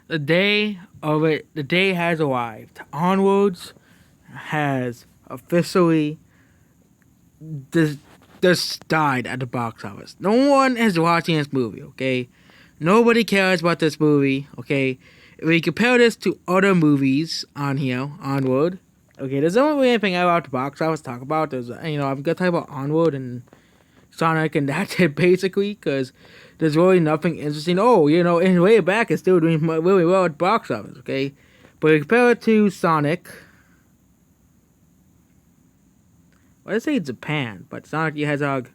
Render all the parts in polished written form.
The day has arrived. Onwards has officially just, just died at the box office. No one is watching this movie, okay? Nobody cares about this movie, okay? If we compare this to other movies on here, Onward, okay, there's not really anything about the box office to talk about. I'm gonna talk about Onward and Sonic, and that's it basically, because there's really nothing interesting. Oh, in way back, it's still doing really well at the box office, okay? But compare it to Sonic, well, let's say Japan, but Sonic the Hedgehog,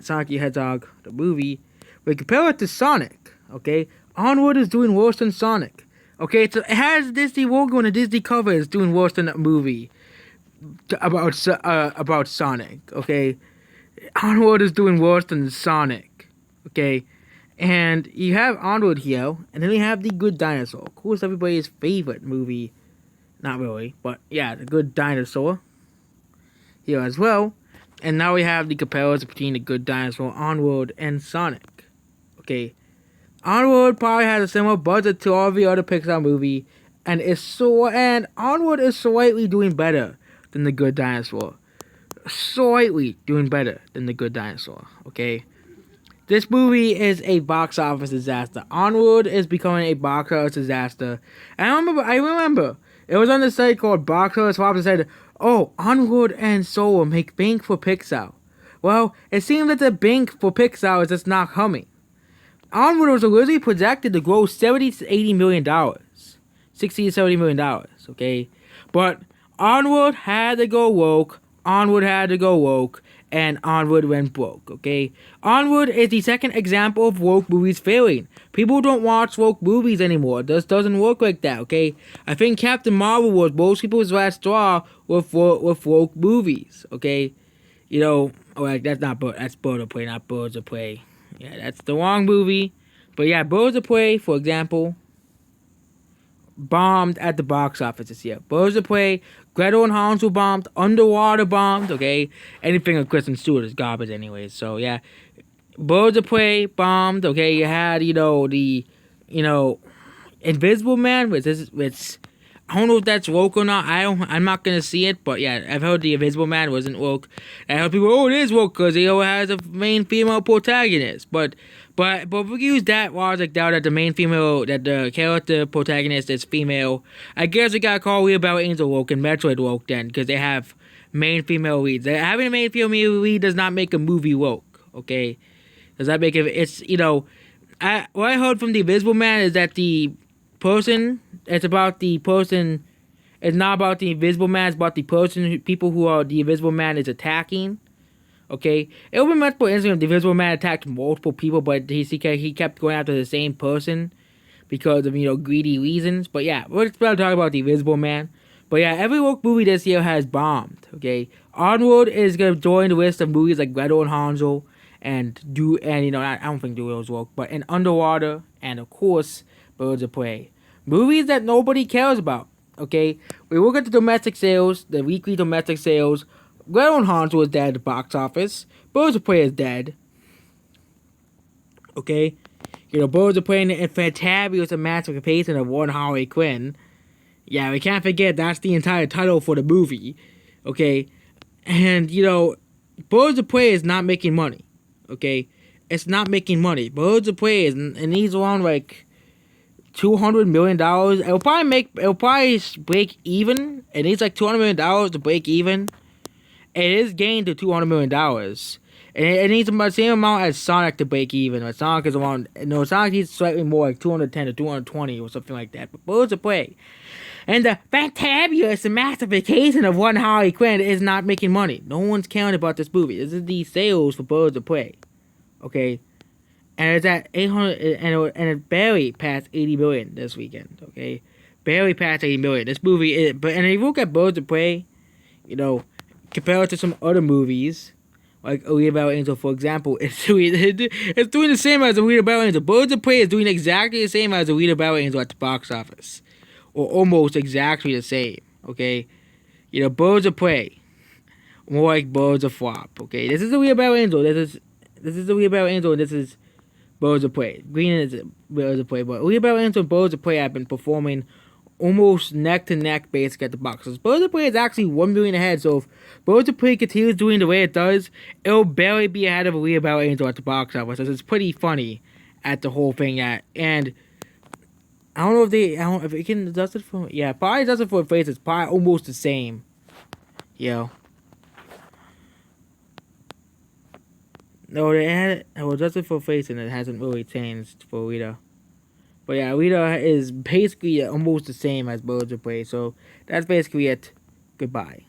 Sonic the Hedgehog, the movie, but compare it to Sonic, okay? Onward is doing worse than Sonic, okay? So it has Disney logo and a Disney cover is doing worse than that movie about Sonic, okay? Onward is doing worse than Sonic, okay? And you have Onward here, and then we have The Good Dinosaur. Of course, everybody's favorite movie. Not really, but yeah, The Good Dinosaur here as well. And now we have the comparison between The Good Dinosaur, Onward, and Sonic. Okay, Onward probably has a similar budget to all the other Pixar movie, and Onward is slightly doing better than The Good Dinosaur. Slightly doing better than The Good Dinosaur, okay? This movie is a box office disaster. Onward is becoming a box office disaster. And I remember, it was on the site called Box Office Swap that said, oh, Onward and Soul make bank for Pixar. Well, it seems that the bank for Pixar is just not coming. Onward was originally projected to grow $70 to $80 million. $60 to $70 million, okay? But Onward had to go woke. Onward had to go woke, and Onward went broke, okay? Onward is the second example of woke movies failing. People don't watch woke movies anymore. This doesn't work like that, okay? I think Captain Marvel was most people's last straw with woke movies, okay? That's Birds of Prey, not Birds of Prey. Yeah, that's the wrong movie. But yeah, Birds of Prey, for example, bombed at the box office this year. Birds of Prey, Gretel and Hansel bombed, Underwater bombed, okay? Anything with Kristen Stewart is garbage anyways, so yeah. Birds of Prey bombed, okay? You had, Invisible Man, which I don't know if that's woke or not. I'm not gonna see it, but yeah, I've heard the Invisible Man wasn't woke. I heard people, oh, it is woke because it has a main female protagonist. But if we use that logic down that the character protagonist is female, I guess we gotta call Wheelbarrow Angel woke and Metroid woke then, because they have main female leads. Having a main female lead does not make a movie woke, okay? Does that make it? What I heard from the Invisible Man is that it's about the person. It's not about the Invisible Man. It's about the people who are the Invisible Man is attacking. Okay, it would be much more interesting if the Invisible Man attacked multiple people, but he kept going after the same person because of greedy reasons. But yeah, we're just talking about the Invisible Man. But yeah, every woke movie this year has bombed. Okay, Onward is gonna join the list of movies like Gretel and Hansel I don't think Doolittle woke, but in Underwater and of course Birds of Prey. Movies that nobody cares about, okay? We look at the domestic sales, the weekly domestic sales. Gretel and Hansel is dead at the box office. Birds of Prey is dead. Okay? Birds of Prey and Fantabulous Emancipation of one Harley Quinn. Yeah, we can't forget that's the entire title for the movie. Okay? And, Birds of Prey is not making money. Okay? It's not making money. Birds of Prey it needs around like $200 million. It'll probably break even. It needs like $200 million to break even. It is gained to $200 million. And it needs the same amount as Sonic to break even. But Sonic is Sonic needs slightly more, like 210 to 220 or something like that. But Birds of Prey and the fantabulous emancipation of one Harley Quinn is not making money. No one's caring about this movie. This is the sales for Birds of Prey. Okay? And it's at 800, and it barely passed 80 million this weekend, okay? Barely passed 80 million. This movie, and if you look at Birds of Prey, compare it to some other movies, like Alita Battle Angel, for example, it's doing the same as Alita Battle Angel. Birds of Prey is doing exactly the same as Alita Battle Angel at the box office. Or almost exactly the same, okay? Birds of Prey, more like Birds of Flop, okay? This is Alita Battle Angel. This is Alita Battle Angel, and this is Birds of Prey. Green is Birds of Prey, but Wheelbarrow Angel and Birds of Prey have been performing almost neck to neck basically at the box office. Birds of Prey is actually 1 million ahead, so if Birds of Prey continues doing the way it does, it'll barely be ahead of a Wheelbarrow Angel at the box office. It's pretty funny at the whole thing at, and I don't know if it can does it for, yeah, probably does it for a face. It's probably almost the same, you know. No, they had it. Well, it does it for face, and it hasn't really changed for Rita. But yeah, Rita is basically almost the same as Birds of Prey, so that's basically it. Goodbye.